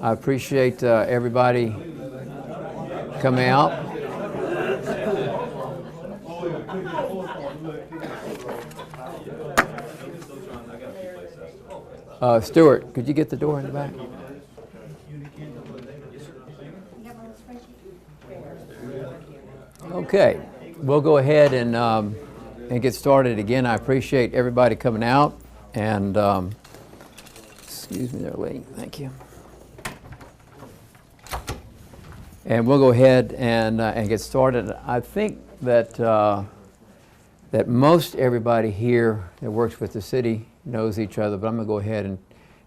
I appreciate everybody coming out. Stuart, could you get the door in the back? Okay, we'll go ahead and get started again. I appreciate everybody coming out, and excuse me there, lady. Thank you. And we'll go ahead and get started. I think that that most everybody here that works with the city knows each other, but I'm going to go ahead and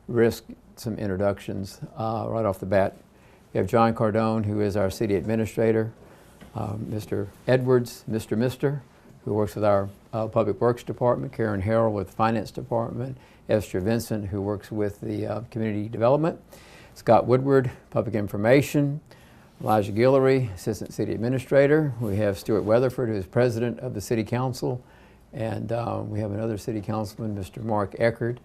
risk some introductions right off the bat. We have John Cardone, who is our city administrator. Mr. Edwards, Mr., who works with our Public Works Department, Karen Harrell with the Finance Department, Esther Vincent, who works with the Community Development, Scott Woodward, Public Information, Elijah Guillory, Assistant City Administrator. We have Stuart Weatherford, who is President of the City Council, and we have another City Councilman, Mr. Mark Eckert,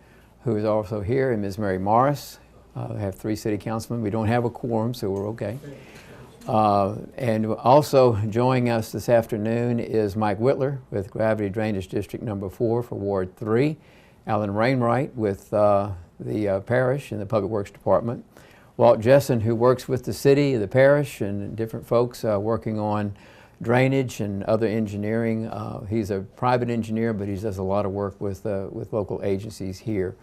who is also here, and Ms. Mary Morris. We have 3 City Councilmen. We don't have a quorum, so we're okay. And also joining us this afternoon is Mike Whitler with Gravity Drainage District Number 4 for Ward 3, Alan Rainwright with the parish and the Public Works Department, Walt Jessen, who works with the city, the parish, and different folks working on drainage and other engineering. He's a private engineer, but he does a lot of work with local agencies here.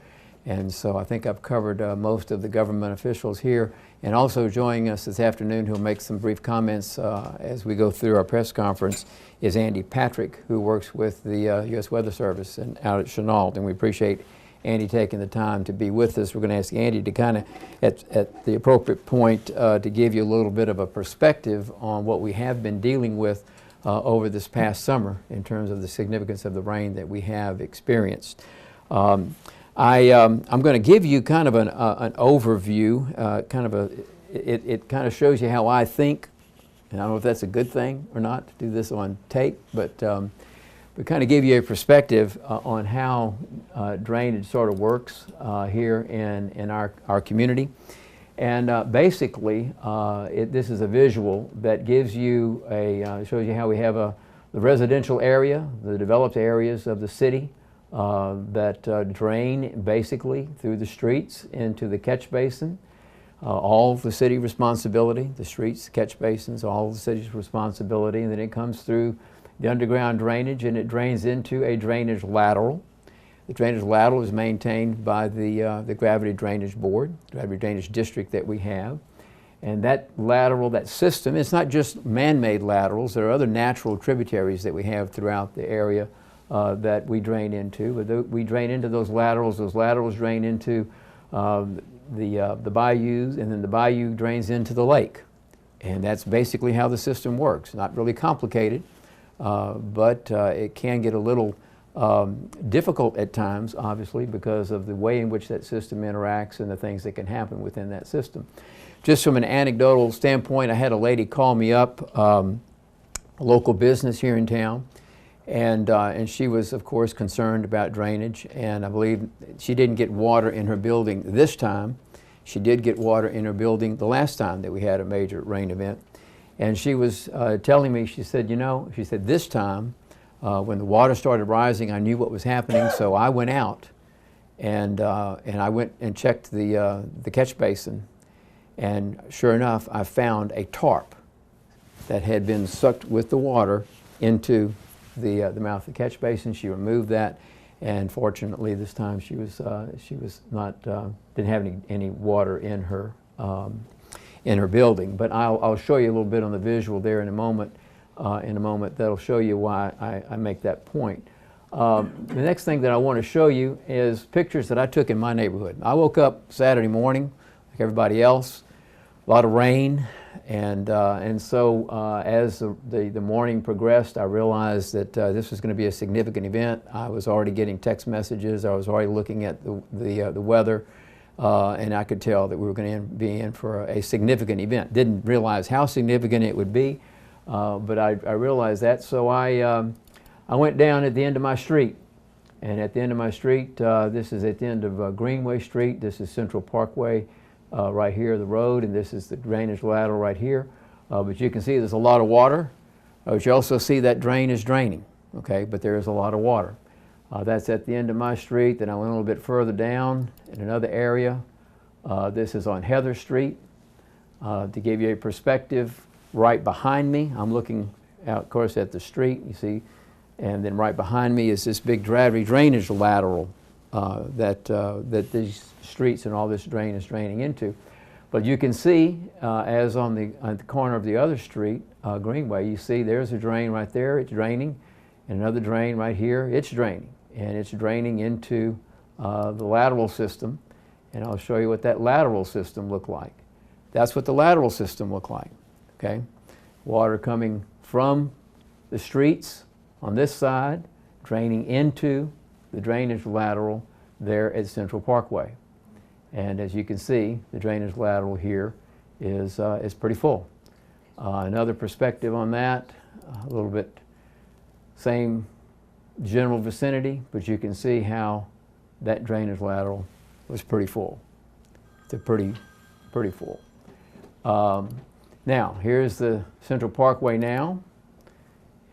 And so I think I've covered most of the government officials here. And also joining us this afternoon, who'll make some brief comments as we go through our press conference, is Andy Patrick, who works with the U.S. Weather Service and out at Chenault. And we appreciate Andy taking the time to be with us. We're going to ask Andy to kind of, at the appropriate point, to give you a little bit of a perspective on what we have been dealing with over this past summer in terms of the significance of the rain that we have experienced. I'm going to give you kind of an overview, it kind of shows you how I think, and I don't know if that's a good thing or not to do this on tape, but we kind of give you a perspective on how drainage sort of works here in our community. And basically, this is a visual that gives you shows you how we have the residential area, the developed areas of the city, that drain basically through the streets into the catch basin. All the city responsibility, the streets, the catch basins, all the city's responsibility, and then it comes through the underground drainage and it drains into a drainage lateral. The drainage lateral is maintained by the Gravity Drainage Board, Gravity Drainage District that we have. And that lateral, that system, it's not just man-made laterals, there are other natural tributaries that we have throughout the area that we drain into. But we drain into those laterals drain into the bayous, and then the bayou drains into the lake. And that's basically how the system works. Not really complicated, but it can get a little difficult at times, obviously, because of the way in which that system interacts and the things that can happen within that system. Just from an anecdotal standpoint, I had a lady call me up, a local business here in town, and she was, of course, concerned about drainage, and I believe she didn't get water in her building this time. She did get water in her building the last time that we had a major rain event. And she was telling me, she said, this time, when the water started rising, I knew what was happening, so I went out and I went and checked the catch basin, and sure enough, I found a tarp that had been sucked with the water into the mouth of the catch basin. She removed that, and fortunately this time she was not didn't have any water in her building. But I'll show you a little bit on the visual there in a moment. That'll show you why I make that point. The next thing that I want to show you is pictures that I took in my neighborhood. I woke up Saturday morning like everybody else, a lot of rain. And so as the morning progressed, I realized that this was going to be a significant event. I was already getting text messages. I was already looking at the weather, and I could tell that we were going to be in for a significant event. Didn't realize how significant it would be, but I realized that. So I went down at the end of my street. And at the end of my street, this is at the end of Greenway Street. This is Central Parkway. right here, the road, and this is the drainage lateral right here. But you can see there's a lot of water. But you also see that drain is draining, okay? But there is a lot of water. That's at the end of my street. Then I went a little bit further down in another area. This is on Heather Street. To give you a perspective, right behind me, I'm looking out, of course, at the street, you see, and then right behind me is this big drainage lateral that these streets and all this drain is draining into. But you can see, as on the corner of the other street, Greenway, you see there's a drain right there, it's draining, and another drain right here, it's draining. And it's draining into the lateral system, and I'll show you what that lateral system looked like. That's what the lateral system looked like, okay? Water coming from the streets on this side, draining into the drainage lateral there at Central Parkway. And as you can see, the drainage lateral here is pretty full. Another perspective on that, a little bit same general vicinity, but you can see how that drainage lateral was pretty full. It's pretty full. Now, here's the Central Parkway now,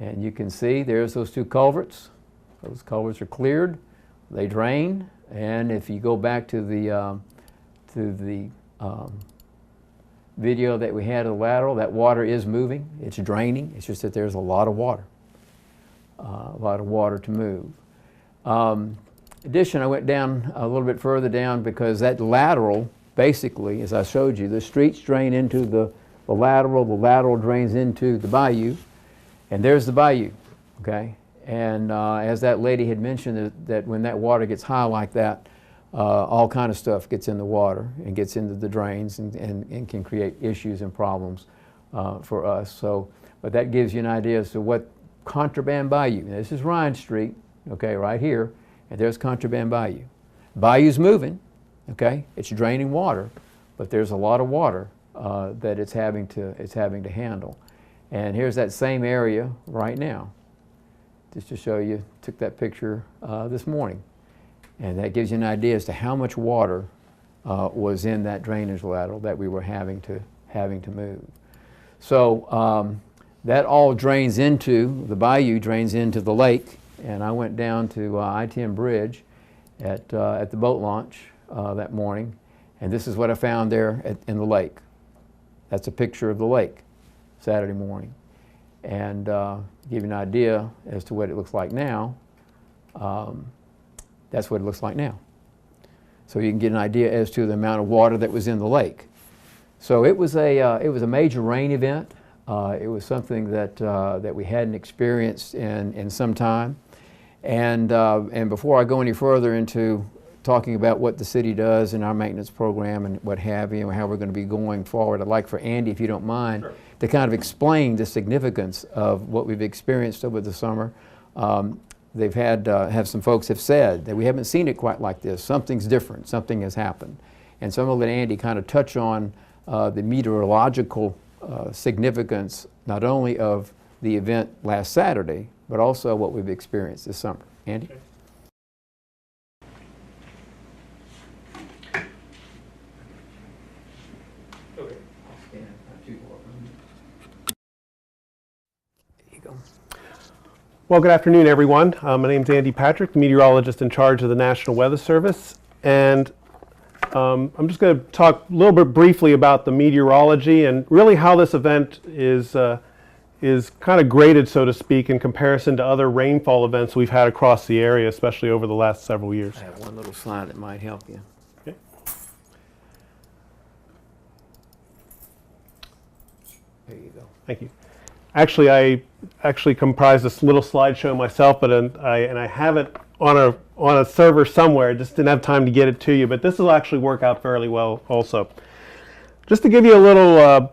and you can see there's those two culverts. Those culverts are cleared, they drain, and if you go back to the video that we had of the lateral, that water is moving, it's draining, it's just that there's a lot of water to move. In addition, I went down a little bit further down because that lateral, basically, as I showed you, the streets drain into the lateral drains into the bayou, and there's the bayou, okay? And as that lady had mentioned, that when that water gets high like that, all kind of stuff gets in the water and gets into the drains and can create issues and problems for us. So, but that gives you an idea as to what Contraband Bayou. Now, this is Ryan Street, okay, right here, and there's Contraband Bayou. Bayou's moving, okay, it's draining water, but there's a lot of water that it's having to handle. And here's that same area right now, just to show you. Took that picture this morning, and that gives you an idea as to how much water was in that drainage lateral that we were having to move. So that all drains into, the bayou drains into the lake, and I went down to I-10 Bridge at the boat launch that morning, and this is what I found there in the lake. That's a picture of the lake Saturday morning. And give you an idea as to what it looks like now, that's what it looks like now. So you can get an idea as to the amount of water that was in the lake. So it was a major rain event. It was something that we hadn't experienced in some time. And before I go any further into talking about what the city does in our maintenance program and what have you, and how we're going to be going forward, I'd like for Andy, if you don't mind, sure, to kind of explain the significance of what we've experienced over the summer. They've have some folks have said that we haven't seen it quite like this. Something's different. Something has happened. And so I'm going to let Andy kind of touch on the meteorological significance, not only of the event last Saturday, but also what we've experienced this summer. Andy? Okay. Well, good afternoon, everyone. My name's Andy Patrick, the meteorologist in charge of the National Weather Service. And I'm just going to talk a little bit briefly about the meteorology and really how this event is kind of graded, so to speak, in comparison to other rainfall events we've had across the area, especially over the last several years. I have one little slide that might help you. Okay. There you go. Thank you. Actually, I comprised this little slideshow myself, but I have it on a server somewhere. I just didn't have time to get it to you, but this will actually work out fairly well also. Just to give you a little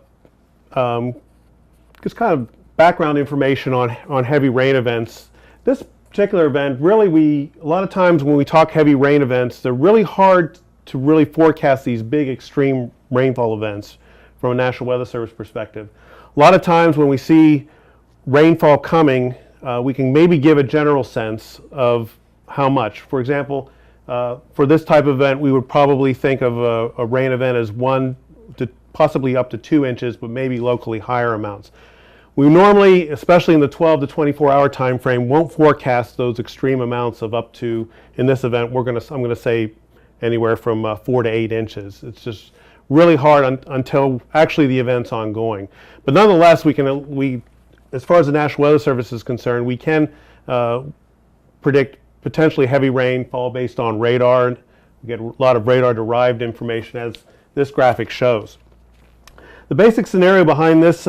just kind of background information on heavy rain events. This particular event, really, a lot of times when we talk heavy rain events, they're really hard to really forecast these big extreme rainfall events from a National Weather Service perspective. A lot of times when we see rainfall coming, we can maybe give a general sense of how much. For example, For this type of event, we would probably think of a rain event as 1 to possibly up to 2 inches, but maybe locally higher amounts. We normally, especially in the 12 to 24 hour time frame, won't forecast those extreme amounts of up to, in this event, I'm going to say anywhere from 4 to 8 inches. It's just really hard until actually the event's ongoing. But nonetheless, as far as the National Weather Service is concerned, we can predict potentially heavy rainfall based on radar. We get a lot of radar-derived information, as this graphic shows. The basic scenario behind this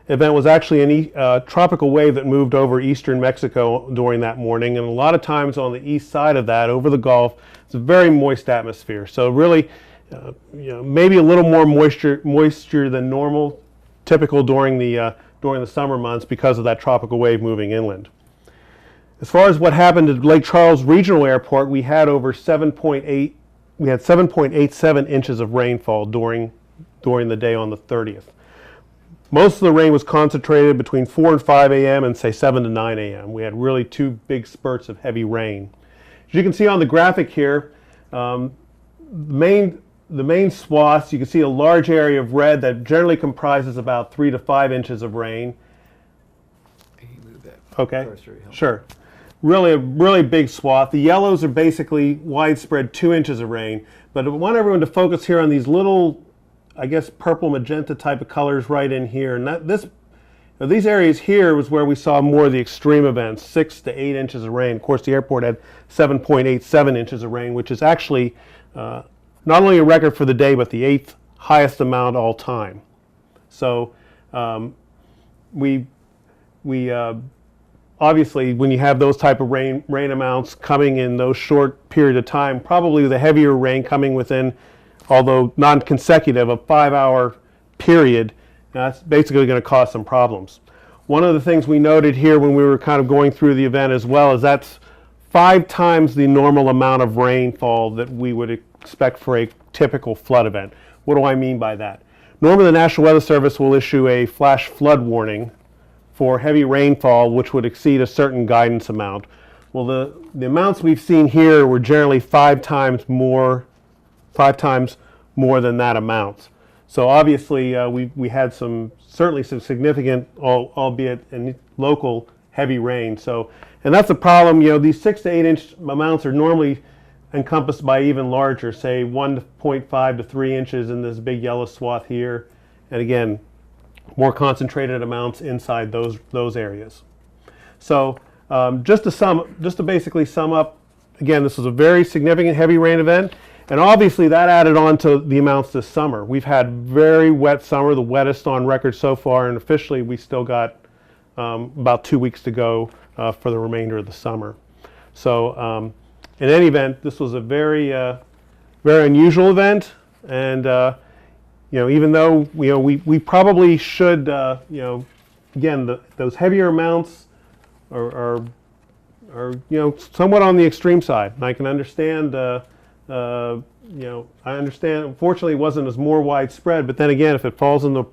event was actually a tropical wave that moved over eastern Mexico during that morning, and a lot of times on the east side of that, over the Gulf, it's a very moist atmosphere. So really, maybe a little more moisture than normal, typical during the summer months because of that tropical wave moving inland. As far as what happened at Lake Charles Regional Airport, we had over 7.87 inches of rainfall during the day on the 30th. Most of the rain was concentrated between 4 and 5 a.m. and say 7 to 9 a.m. We had really 2 big spurts of heavy rain. As you can see on the graphic here, the main swaths, you can see a large area of red that generally comprises about 3 to 5 inches of rain. Can you move that? Okay, sure. Really a really big swath. The yellows are basically widespread 2 inches of rain, but I want everyone to focus here on these little, I guess, purple magenta type of colors right in here. And these areas here was where we saw more of the extreme events, 6 to 8 inches of rain. Of course, the airport had 7.87 inches of rain, which is actually not only a record for the day, but the 8th highest amount all time. So obviously, when you have those type of rain amounts coming in those short period of time, probably the heavier rain coming within, although non-consecutive, a 5-hour period, that's basically going to cause some problems. One of the things we noted here when we were kind of going through the event as well is that's 5 times the normal amount of rainfall that we would expect for a typical flood event. What do I mean by that? Normally the National Weather Service will issue a flash flood warning for heavy rainfall which would exceed a certain guidance amount. Well, the amounts we've seen here were generally 5 times more than that amount. So obviously we had certainly some significant, albeit in local, heavy rain. And that's the problem. These 6 to 8 inch amounts are normally encompassed by even larger, say 1.5 to 3 inches in this big yellow swath here, and again, more concentrated amounts inside those areas. So just to basically sum up, again, this was a very significant heavy rain event, and obviously that added on to the amounts this summer. We've had very wet summer, the wettest on record so far, and officially we still got about 2 weeks to go for the remainder of the summer. So in any event, this was a very unusual event, and even though we probably should, again, those heavier amounts are somewhat on the extreme side, and I can understand. I understand. Unfortunately, it wasn't as more widespread. But then again, if it falls in the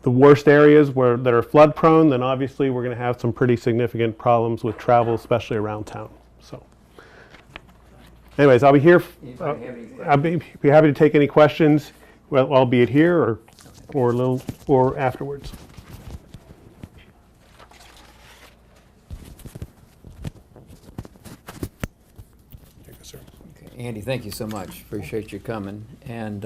worst areas that are flood prone, then obviously we're going to have some pretty significant problems with travel, especially around town. So, anyways, I'll be here. I'll be happy to take any questions, well, albeit here or afterwards. Andy, thank you so much. Appreciate you coming. And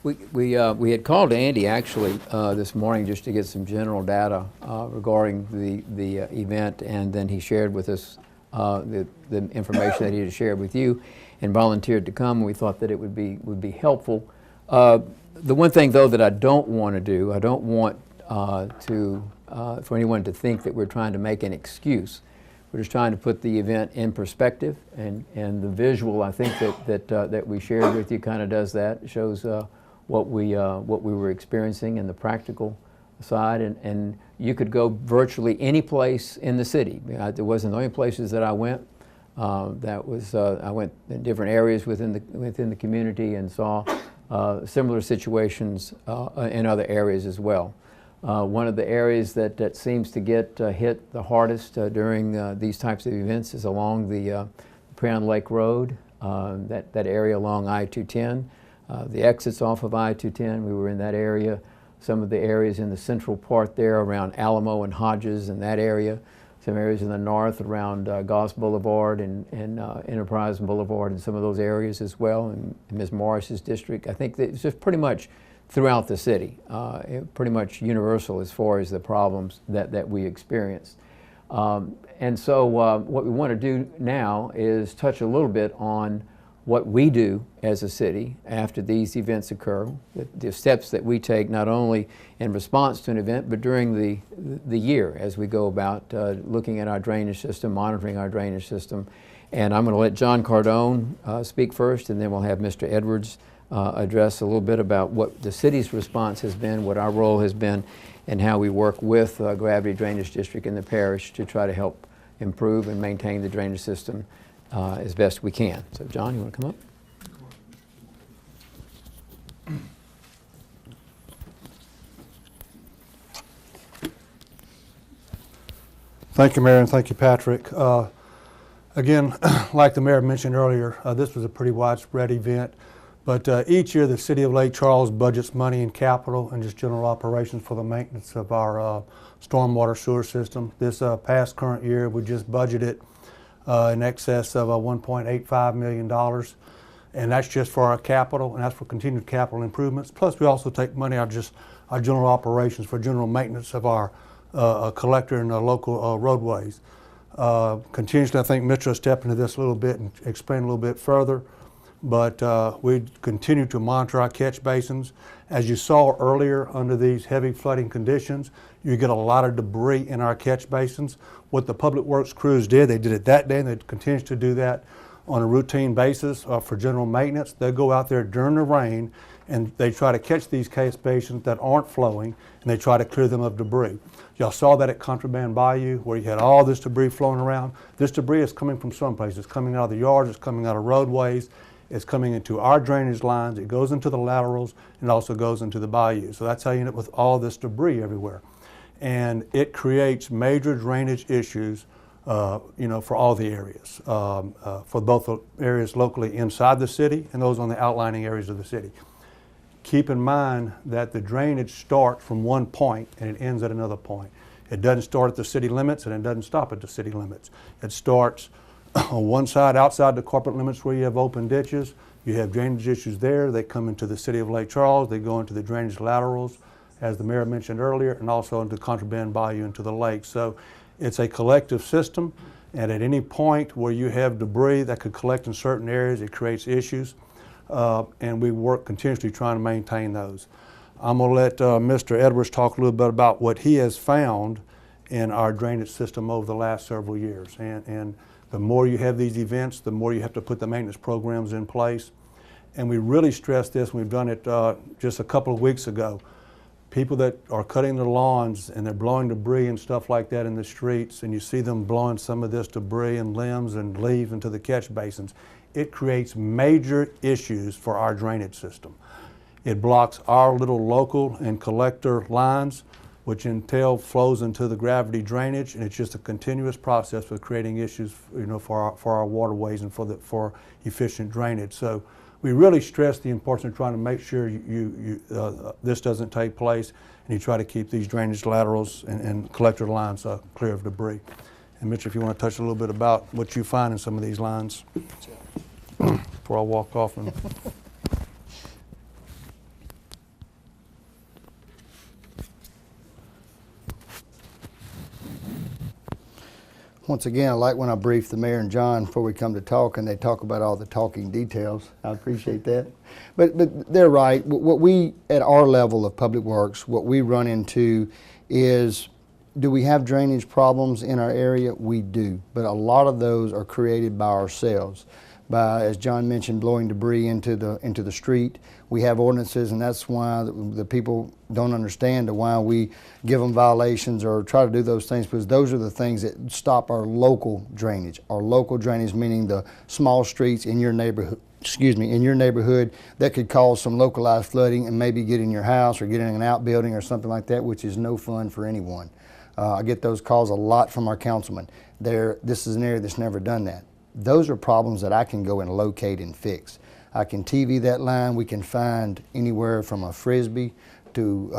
we had called Andy actually this morning just to get some general data regarding the event, and then he shared with us the information that he had shared with you, and volunteered to come. We thought that it would be helpful. The one thing though that I don't want to do, I don't want for anyone to think that we're trying to make an excuse. We're just trying to put the event in perspective, and the visual, I think that we shared with you kind of does that. It shows what we were experiencing in the practical side, and you could go virtually any place in the city. It wasn't the only places that I went. I went in different areas within the community and saw similar situations in other areas as well. One of the areas that seems to get hit the hardest during these types of events is along the Prairie Lake Road, that area along I-210, the exits off of I-210, we were in that area. Some of the areas in the central part there around Alamo and Hodges in that area. Some areas in the north around Goss Boulevard and Enterprise Boulevard and some of those areas as well, and Ms. Morris's district. I think that it's just pretty much throughout the city, pretty much universal as far as the problems that we experienced. And so what we want to do now is touch a little bit on what we do as a city after these events occur, the steps that we take not only in response to an event, but during the year as we go about looking at our drainage system, monitoring our drainage system. And I'm going to let John Cardone speak first, and then we'll have Mr. Edwards address a little bit about what the city's response has been, what our role has been, and how we work with Gravity Drainage District in the parish to try to help improve and maintain the drainage system as best we can. So John, you want to come up? Thank you, Mayor, and thank you, Patrick. Again, like the Mayor mentioned earlier, this was a pretty widespread event, but each year the City of Lake Charles budgets money in capital and just general operations for the maintenance of our stormwater sewer system. This past current year, we just budgeted in excess of $1.85 million, and that's just for our capital, and that's for continued capital improvements. Plus, we also take money out of our general operations for general maintenance of our collector and local roadways. Continuously, I think Mitch will step into this a little bit and explain a little bit further, but we continue to monitor our catch basins. As you saw earlier, under these heavy flooding conditions, you get a lot of debris in our catch basins. What the Public Works crews did, they did it that day, and they continue to do that on a routine basis for general maintenance. They'll go out there during the rain and they try to catch these catch basins that aren't flowing, and they try to clear them of debris. Y'all saw that at Contraband Bayou, where you had all this debris flowing around. This debris is coming from someplace. It's coming out of the yards, it's coming out of roadways, it's coming into our drainage lines, it goes into the laterals, and it also goes into the bayou. So that's how you end up with all this debris everywhere. And it creates major drainage issues for all the areas, for both the areas locally inside the city and those on the outlining areas of the city. Keep in mind that the drainage starts from one point and it ends at another point. It doesn't start at the city limits and it doesn't stop at the city limits. It starts on one side outside the corporate limits where you have open ditches. You have drainage issues there. They come into the City of Lake Charles. They go into the drainage laterals, as the Mayor mentioned earlier, and also into Contraband Bayou into the lake. So it's a collective system, and at any point where you have debris that could collect in certain areas, it creates issues. And we work continuously trying to maintain those. I'm going to let Mr. Edwards talk a little bit about what he has found in our drainage system over the last several years. And the more you have these events, the more you have to put the maintenance programs in place. And we really stress this, we've done it just a couple of weeks ago. People that are cutting their lawns and they're blowing debris and stuff like that in the streets, and you see them blowing some of this debris and limbs and leaves into the catch basins, it creates major issues for our drainage system. It blocks our little local and collector lines, which in turn flows into the gravity drainage, and it's just a continuous process for creating issues, for our waterways and for efficient drainage. So we really stress the importance of trying to make sure this doesn't take place, and you try to keep these drainage laterals and collector lines clear of debris. And Mitch, if you want to touch a little bit about what you find in some of these lines before I walk off. Once again, I like when I brief the Mayor and John before we come to talk, and they talk about all the talking details. I appreciate that. But they're right. What we, at our level of Public Works, what we run into is, do we have drainage problems in our area? We do. But a lot of those are created by ourselves. By, as John mentioned, blowing debris into the street. We have ordinances, and that's why the people don't understand why we give them violations or try to do those things, because those are the things that stop our local drainage. Our local drainage, meaning the small streets in your neighborhood, that could cause some localized flooding and maybe get in your house or get in an outbuilding or something like that, which is no fun for anyone. I get those calls a lot from our councilmen. This is an area that's never done that. those are problems that I can go and locate and fix. I can TV that line. We can find anywhere from a Frisbee to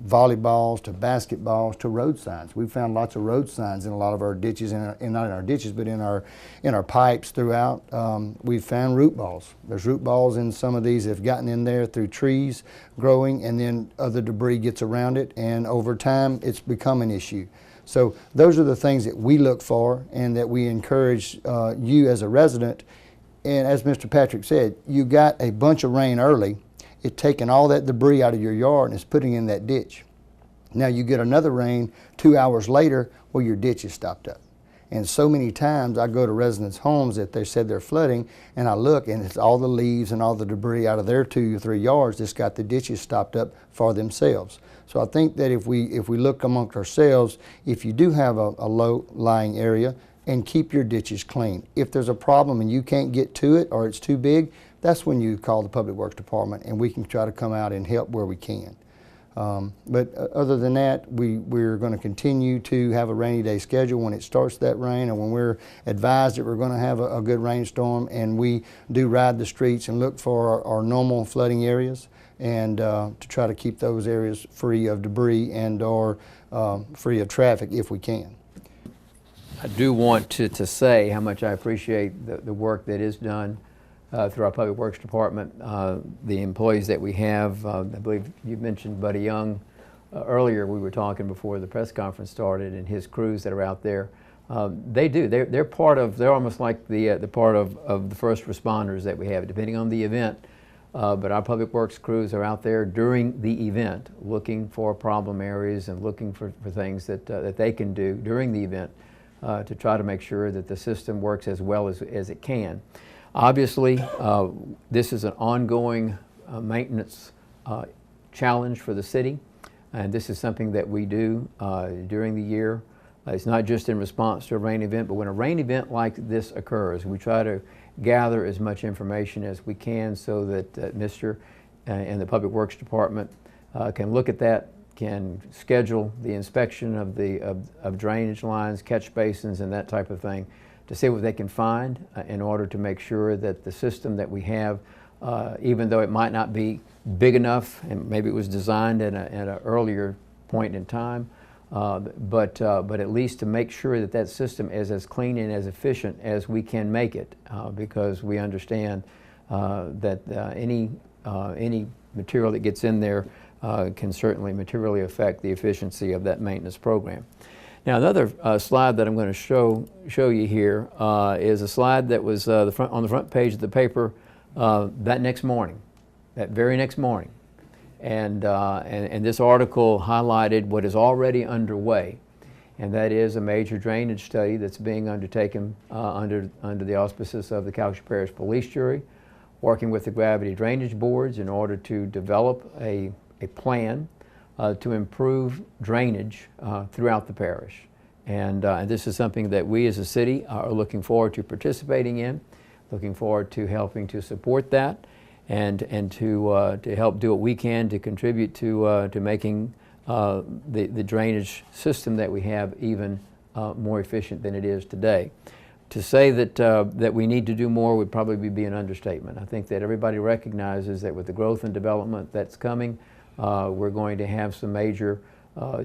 volleyballs to basketballs to road signs. We've found lots of road signs in a lot of our ditches, not in our ditches, but in our pipes throughout. We've found root balls. There's root balls in some of these that have gotten in there through trees growing, and then other debris gets around it, and over time it's become an issue. So those are the things that we look for and that we encourage you as a resident. And as Mr. Patrick said, you got a bunch of rain early. It's taking all that debris out of your yard and it's putting in that ditch. Now you get another rain 2 hours later, well, your ditch is stopped up. And so many times I go to residents' homes that they said they're flooding, and I look and it's all the leaves and all the debris out of their 2 or 3 yards that's got the ditches stopped up for themselves. So I think that if we look amongst ourselves, if you do have a low-lying area, and keep your ditches clean. If there's a problem and you can't get to it or it's too big, that's when you call the Public Works Department and we can try to come out and help where we can. But other than that, we're going to continue to have a rainy day schedule when it starts that rain, and when we're advised that we're going to have a good rainstorm, and we do ride the streets and look for our normal flooding areas, and to try to keep those areas free of debris and or free of traffic if we can. I do want to say how much I appreciate the work that is done through our Public Works Department, the employees that we have. I believe you mentioned Buddy Young earlier. We were talking before the press conference started, and his crews that are out there. They're part of. They're almost like the part of the first responders that we have, depending on the event. But our Public Works crews are out there during the event, looking for problem areas and looking for things that they can do during the event. To try to make sure that the system works as well as it can. Obviously, this is an ongoing maintenance challenge for the city, and this is something that we do during the year. It's not just in response to a rain event, but when a rain event like this occurs, we try to gather as much information as we can so that Mr. and the Public Works Department can look at that, can schedule the inspection of drainage lines, catch basins, and that type of thing to see what they can find in order to make sure that the system that we have, even though it might not be big enough, and maybe it was designed at an earlier point in time, but at least to make sure that that system is as clean and as efficient as we can make it, because we understand that any material that gets in there can certainly materially affect the efficiency of that maintenance program. Now, another slide that I'm going to show you here is a slide that was on the front page of the paper that very next morning. And this article highlighted what is already underway, and that is a major drainage study that's being undertaken under the auspices of the Calhoun Parish Police Jury, working with the gravity drainage boards in order to develop a plan to improve drainage throughout the parish. And this is something that we as a city are looking forward to participating in, looking forward to helping to support that, and to help do what we can to contribute to making the drainage system that we have even more efficient than it is today. To say that we need to do more would probably be an understatement. I think that everybody recognizes that with the growth and development that's coming, we're going to have some major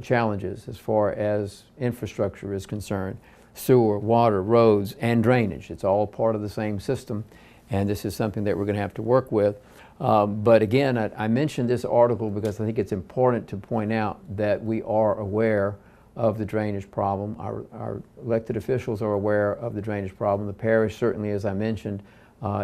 challenges as far as infrastructure is concerned. Sewer, water, roads, and drainage. It's all part of the same system, and this is something that we're going to have to work with. But again, I mentioned this article because I think it's important to point out that we are aware of the drainage problem. Our elected officials are aware of the drainage problem. The parish certainly, as I mentioned,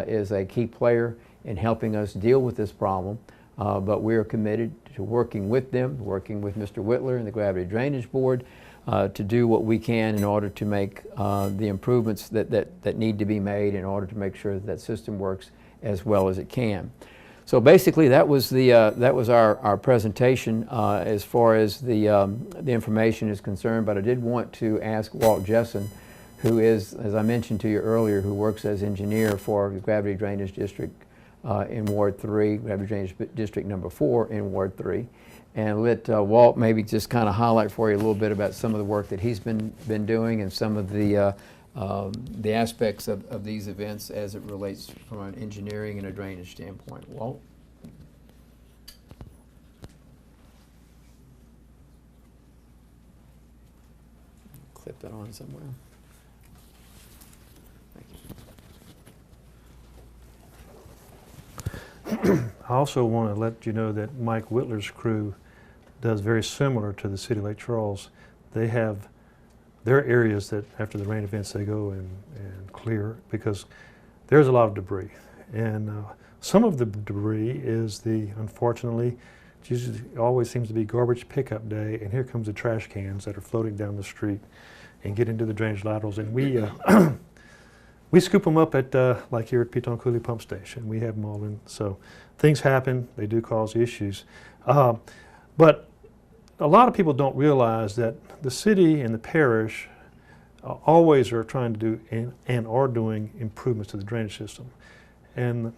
is a key player in helping us deal with this problem. But we are committed to working with them, working with Mr. Whitler and the Gravity Drainage Board to do what we can in order to make the improvements that need to be made in order to make sure that system works as well as it can. So basically that was our presentation as far as the information is concerned, but I did want to ask Walt Jessen, who is, as I mentioned to you earlier, who works as engineer for the Gravity Drainage District in Ward 3, Gravity Drainage District number 4 in Ward 3, and let Walt maybe just kind of highlight for you a little bit about some of the work that he's been doing and some of the the aspects of these events as it relates from an engineering and a drainage standpoint. Walt? Clip that on somewhere. Thank you. I also want to let you know that Mike Whitler's crew does very similar to the City of Lake Charles. They have their areas that after the rain events they go and clear, because there's a lot of debris. And some of the debris is unfortunately, it usually always seems to be garbage pickup day, and here comes the trash cans that are floating down the street and get into the drainage laterals. And we we scoop them up at, like here at Piton Coulee Pump Station. We have them all in. So things happen. They do cause issues. But a lot of people don't realize that the city and the parish always are trying to do and are doing improvements to the drainage system. And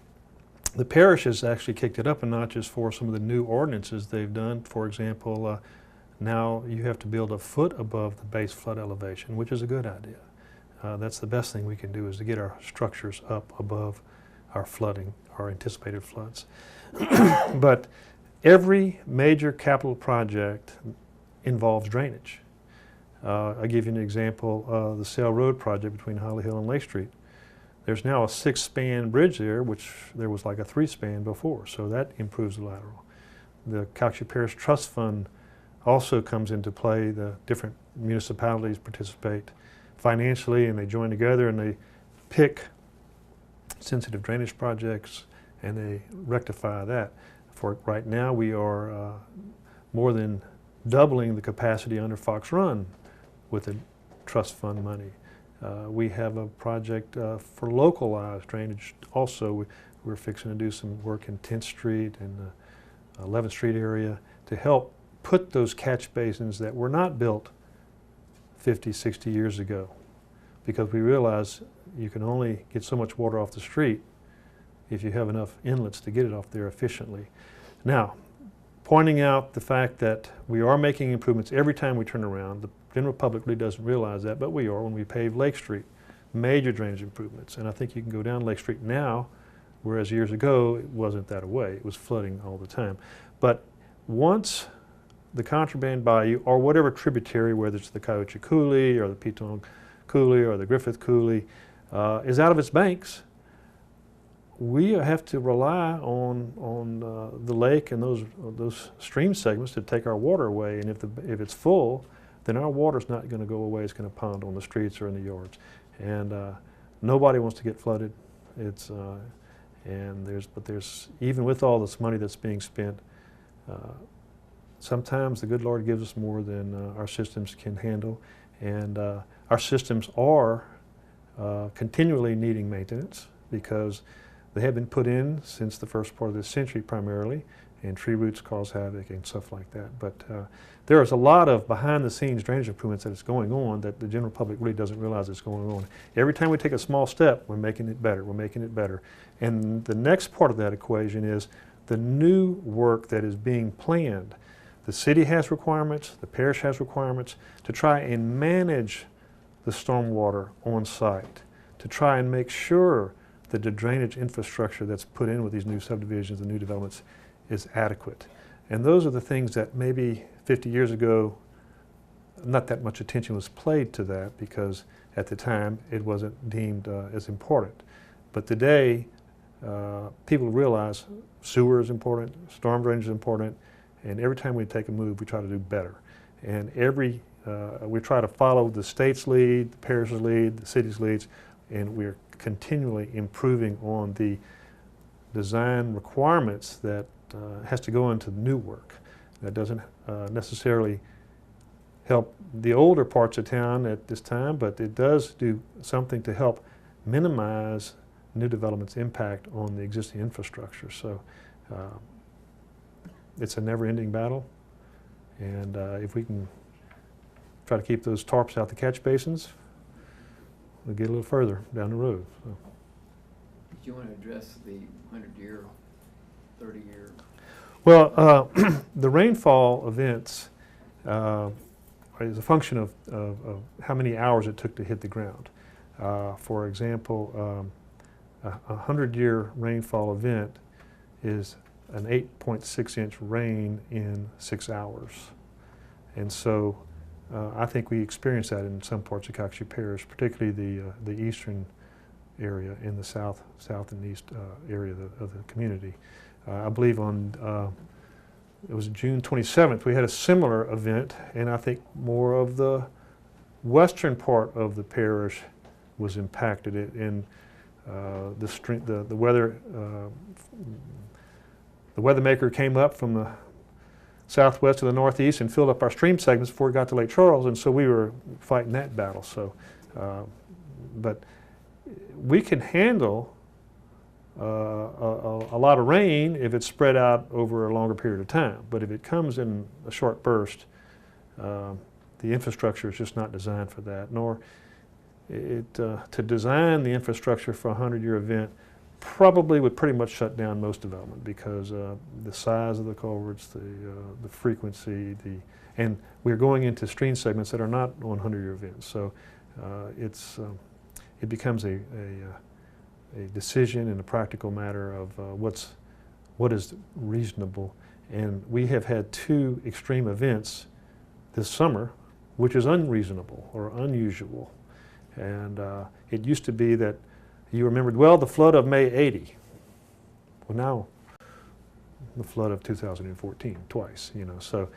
the parish has actually kicked it up a notch as for some of the new ordinances they've done. For example, now you have to build a foot above the base flood elevation, which is a good idea. That's the best thing we can do, is to get our structures up above our flooding, our anticipated floods. But every major capital project involves drainage. I'll give you an example, the Sail Road project between Holly Hill and Lake Street. There's now a 6-span bridge there, which there was like a 3-span before, so that improves the lateral. The Calcasieu Parish Trust Fund also comes into play. The different municipalities participate financially, and they join together and they pick sensitive drainage projects and they rectify that. For right now, we are more than doubling the capacity under Fox Run with the trust fund money. We have a project for localized drainage also. We're fixing to do some work in 10th Street and the 11th Street area to help put those catch basins that were not built 50, 60 years ago, because we realize you can only get so much water off the street if you have enough inlets to get it off there efficiently. Now, pointing out the fact that we are making improvements every time we turn around. The general public really doesn't realize that, but we are. When we pave Lake Street, major drainage improvements. And I think you can go down Lake Street now, whereas years ago it wasn't that way. It was flooding all the time. But once the Contraband Bayou, or whatever tributary, whether it's the Calcasieu Coulee or the Piton Coulee or the Griffith Coulee, is out of its banks, we have to rely on the lake and those stream segments to take our water away. And if it's full, then our water's not going to go away. It's going to pond on the streets or in the yards. And nobody wants to get flooded. But there's even with all this money that's being spent, sometimes the good Lord gives us more than our systems can handle. And our systems are continually needing maintenance, because they have been put in since the first part of this century primarily, and tree roots cause havoc and stuff like that. But there is a lot of behind-the-scenes drainage improvements that is going on that the general public really doesn't realize is going on. Every time we take a small step, we're making it better, we're making it better. And the next part of that equation is the new work that is being planned. The city has requirements, the parish has requirements to try and manage the stormwater on site, to try and make sure that the drainage infrastructure that's put in with these new subdivisions and new developments is adequate. And those are the things that maybe 50 years ago, not that much attention was paid to that, because at the time it wasn't deemed as important. But today, people realize sewer is important, storm drainage is important, and every time we take a move, we try to do better. And we try to follow the state's lead, the parish's lead, the city's leads, and we're continually improving on the design requirements that has to go into new work. That doesn't necessarily help the older parts of town at this time, but it does do something to help minimize new development's impact on the existing infrastructure. So it's a never-ending battle, and if we can try to keep those tarps out the catch basins, we'll get a little further down the road. So. Do you want to address the 100-year, 30-year? Well, the rainfall events is a function of how many hours it took to hit the ground. For example, a 100-year rainfall event is an 8.6-inch rain in 6 hours. And so I think we experience that in some parts of Coxsackie Parish, particularly the eastern area in the south and east area of the community. I believe on it was June 27th, we had a similar event, and I think more of the western part of the parish was impacted. And the weathermaker came up from the southwest to the northeast and filled up our stream segments before it got to Lake Charles, and so we were fighting that battle. So, but we can handle a lot of rain if it's spread out over a longer period of time. But if it comes in a short burst, the infrastructure is just not designed for that. Nor to design the infrastructure for a 100-year event probably would pretty much shut down most development, because the size of the culverts, the frequency, and we're going into stream segments that are not 100-year events. So it becomes a decision and a practical matter of what is reasonable. And we have had 2 extreme events this summer, which is unreasonable or unusual. And it used to be that you remembered, well, the flood of May '80. Well, now the flood of 2014, twice, you know. So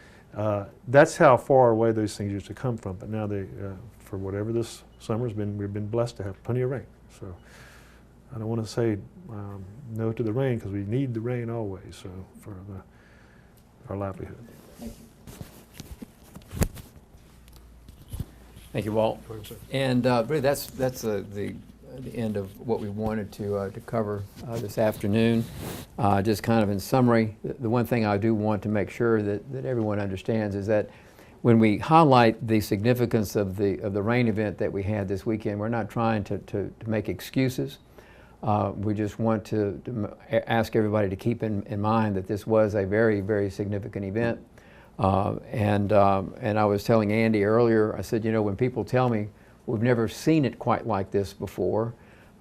that's how far away those things used to come from. But now they, for whatever this summer's been, we've been blessed to have plenty of rain. So I don't want to say no to the rain, because we need the rain always, so for our livelihood. Thank you, Walt. And really, that's the end of what we wanted to cover this afternoon. Just kind of in summary, the one thing I do want to make sure that everyone understands is that when we highlight the significance of the rain event that we had this weekend, we're not trying to make excuses. We just want to ask everybody to keep in mind that this was a very, very significant event. And I was telling Andy earlier, I said, you know, when people tell me we've never seen it quite like this before,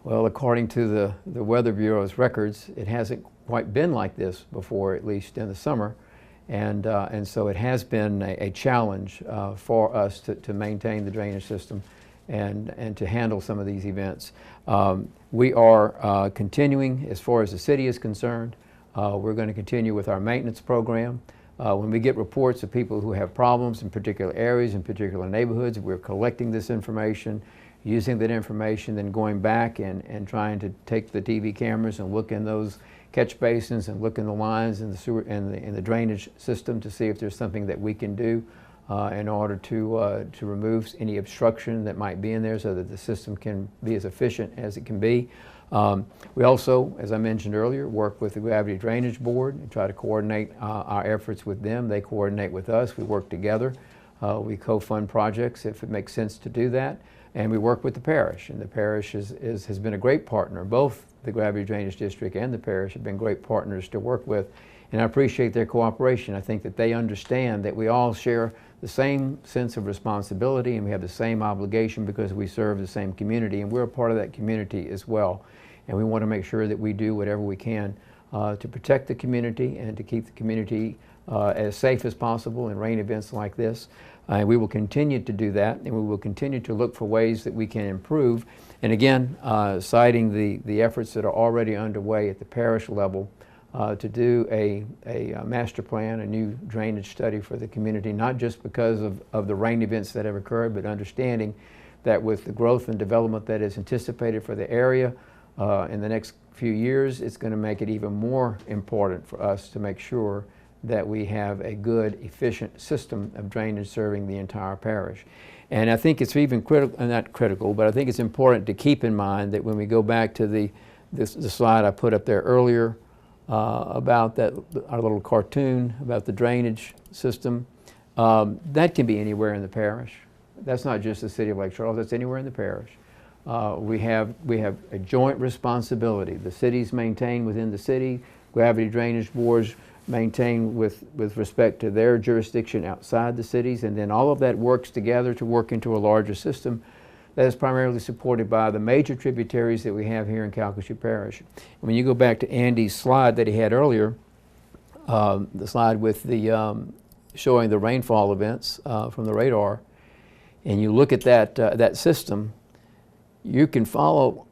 well, according to the Weather Bureau's records, it hasn't quite been like this before, at least in the summer. And so it has been a challenge for us to maintain the drainage system and to handle some of these events. We are continuing, as far as the city is concerned. We're going to continue with our maintenance program. When we get reports of people who have problems in particular areas, in particular neighborhoods, we're collecting this information, using that information, then going back and trying to take the TV cameras and look in those catch basins and look in the lines in the sewer and in the drainage system to see if there's something that we can do in order to remove any obstruction that might be in there, so that the system can be as efficient as it can be. We also, as I mentioned earlier, work with the Gravity Drainage Board and try to coordinate our efforts with them. They coordinate with us. We work together. We co-fund projects if it makes sense to do that. And we work with the parish. And the parish has been a great partner. Both the Gravity Drainage District and the parish have been great partners to work with. And I appreciate their cooperation. I think that they understand that we all share the same sense of responsibility and we have the same obligation because we serve the same community, and we're a part of that community as well. And we want to make sure that we do whatever we can to protect the community and to keep the community as safe as possible in rain events like this. We will continue to do that, and we will continue to look for ways that we can improve. And again, citing the efforts that are already underway at the parish level to do a master plan, a new drainage study for the community, not just because of the rain events that have occurred, but understanding that with the growth and development that is anticipated for the area in the next few years, it's going to make it even more important for us to make sure that we have a good, efficient system of drainage serving the entire parish. And I think it's even critical, not critical, but I think it's important to keep in mind that when we go back to the slide I put up there earlier about our little cartoon about the drainage system, that can be anywhere in the parish. That's not just the city of Lake Charles, that's anywhere in the parish. We have a joint responsibility. The cities maintain within the city, Gravity Drainage Boards maintain with respect to their jurisdiction outside the cities, and then all of that works together to work into a larger system that is primarily supported by the major tributaries that we have here in Calcasieu Parish. When you go back to Andy's slide that he had earlier, the slide with the showing the rainfall events from the radar, and you look at that system, you can follow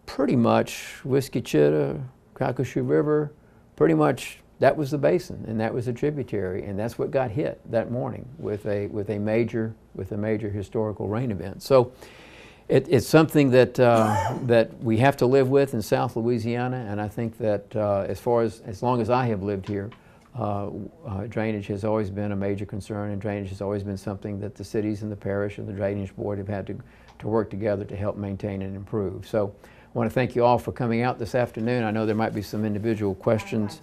pretty much Whiskey-Chitta, Calcasieu River, pretty much that was the basin and that was a tributary, and that's what got hit that morning with a major historical rain event. So it's something that that we have to live with in South Louisiana, and I think that as long as I have lived here, drainage has always been a major concern, and drainage has always been something that the cities and the parish and the drainage board have had to work together to help maintain and improve. So I want to thank you all for coming out this afternoon. I know there might be some individual questions